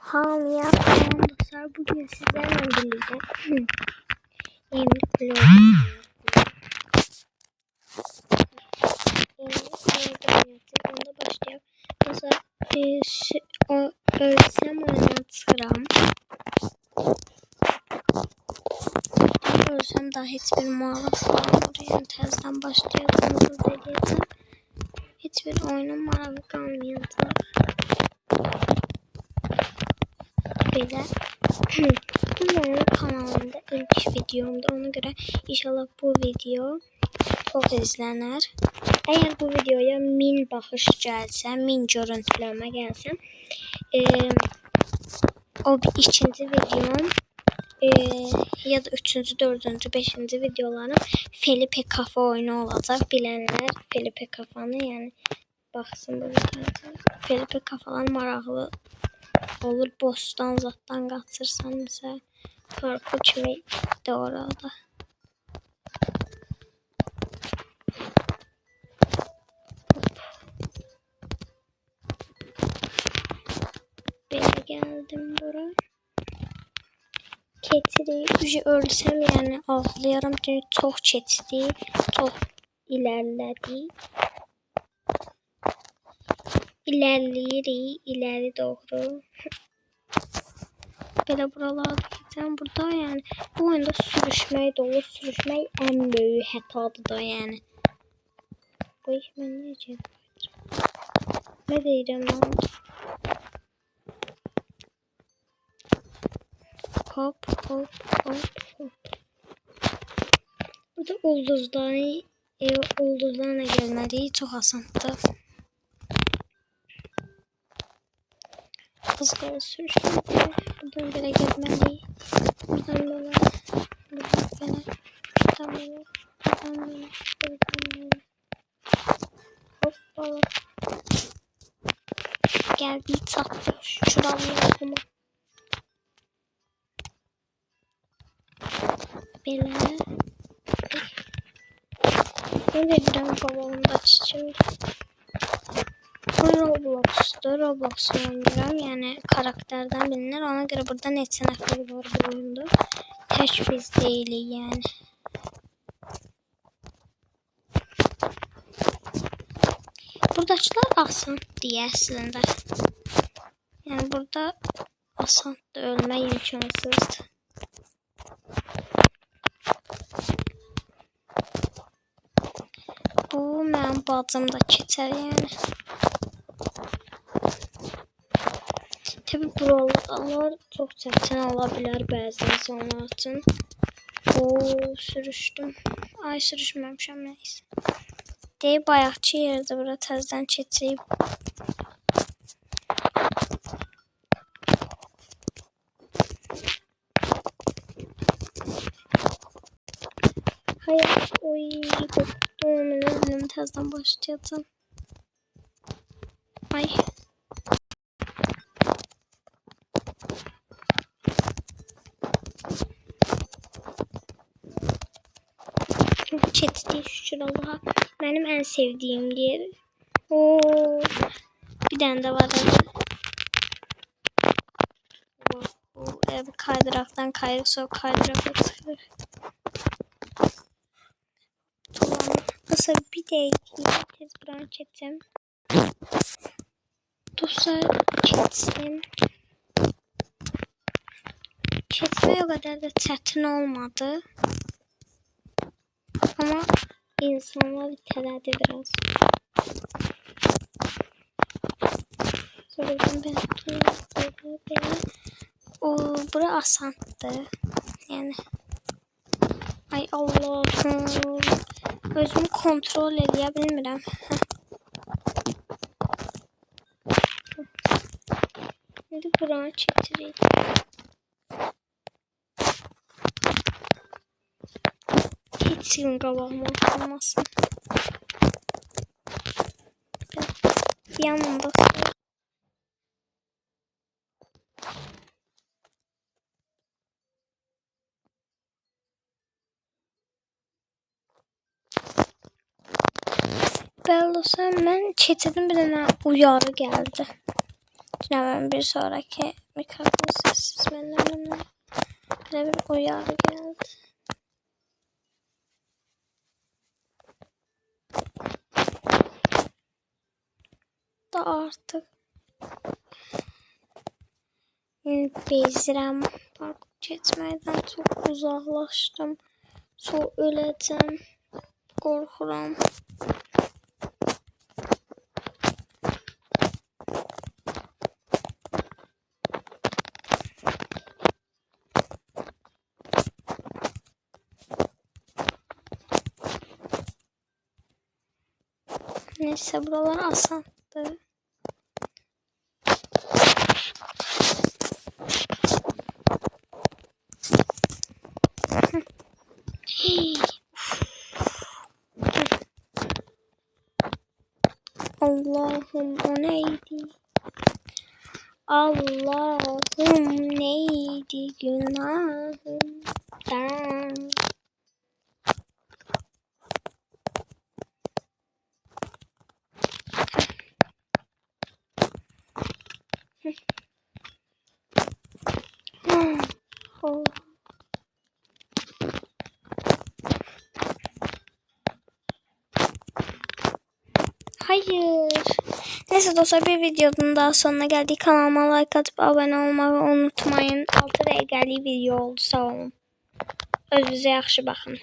Hamıya salam dostlar. Bugün sizlerle birlikte yeni bir vlog onda başlayalım. Mesela ölsem oynatıram. Ölsem daha hiçbir maraq kalmır. Yani təzədən başlayacağım. Eləyəcəm. Hiçbir oyunun marağı qalmayacaq. Belə. Bu benim kanalımda ilk videomda. Ona göre inşallah bu video çok izlenir. Eğer bu videoya 1000 baxış gəlsə, 1000 görüntüləmə gəlsə, o ikinci videom ya da üçüncü, dördüncü, beşinci videolarım Felipe Kafa oyunu olacak. Bilenler Felipe Kafa'nı yani baxsın bu videoda. Felipe Kafalar maraqlı olur. Boss'tan zatdan qaçırsan mesela parkur kimi de orada. Belə geldim bura. Keçiri ölsəm yani ağlayaram çünkü çox keçdi, çox ilerlədi. İlerləyirik, ileri doğru. Belə buralarda gideceğim. Burada yani bu oyunda sürüşmək də olur. Sürüşmək ən böyük hətadır da yani. Bu iş mən necə? Ne deyirəm lan? Hop hop hop hop. Burada ulduzlarla gelmədiyi çox asandır. Hızlı sürüşməkdir. Buradan belə getməliyik. Buradan belə. Buradan belə. Buradan belə. Buradan belə. Buradan belə. Hoppala. Gəldik çatdıq. Şuralı yapımı. Belə. Ne dedim babamda çiçeğim. Bu Roblox'tur. Roblox'u oynuyorum. Yani karakterden bilinir. Ona göre burada neçə nəfər var bu oyunda. Tək biz deyilik yani. Buradakılar asan diye aslında. Yani burada asan da ölme imkansız. Bu mənim bacım da keçər yani. Tabi buralar çok çətin ola bilər bəzi insanlar üçün. Sürüşdüm. Ay sürüşməmişəm neyse. Deyib bayaqçı yerdə bura təzədən keçib. Hayır, oy korktum. Özüm təzədən başlayacağım. Ay. Çetdi şükür Allah'a. Benim en sevdiğim yer. Oo. Bir tane de var evde. Ev kaydıraktan kaydık sonra kaydırakla çıkıyor. Tamam. Nasıl bir de tez buranı çekeceğim. Dostlar çeksin. Çekme o kadar da çetin olmadı. Ama insanlar iteledi biraz. Sonra ben böyle. Bura asandı. Yani. Ay Allah'ım. Özümü kontrol edeyə bilmirəm. Şimdi buranı çəkdirik. Heç kim qabağıma atılmasın. Yanımda. Bəli olsa mən keçirdim bir dənə uyarı gəldi. Hemen bir sonraki mikrofon sessiz benden böyle bir uyarı geldi. Da artık bezirəm. Park keçməkdən çok uzaklaştım. Çok öləcəm. Qorxuram. Neyse buralar asandı. Allah'ım o neydi? Allah'ım neydi günahımdan? Oh. Hayır. Neyse dostlar, bir videonun daha sonuna geldik. Kanalıma like atıp abone olmayı unutmayın. 6 dəqiqəlik video oldu. Sağ olun. Özünüzə yaxşı baxın.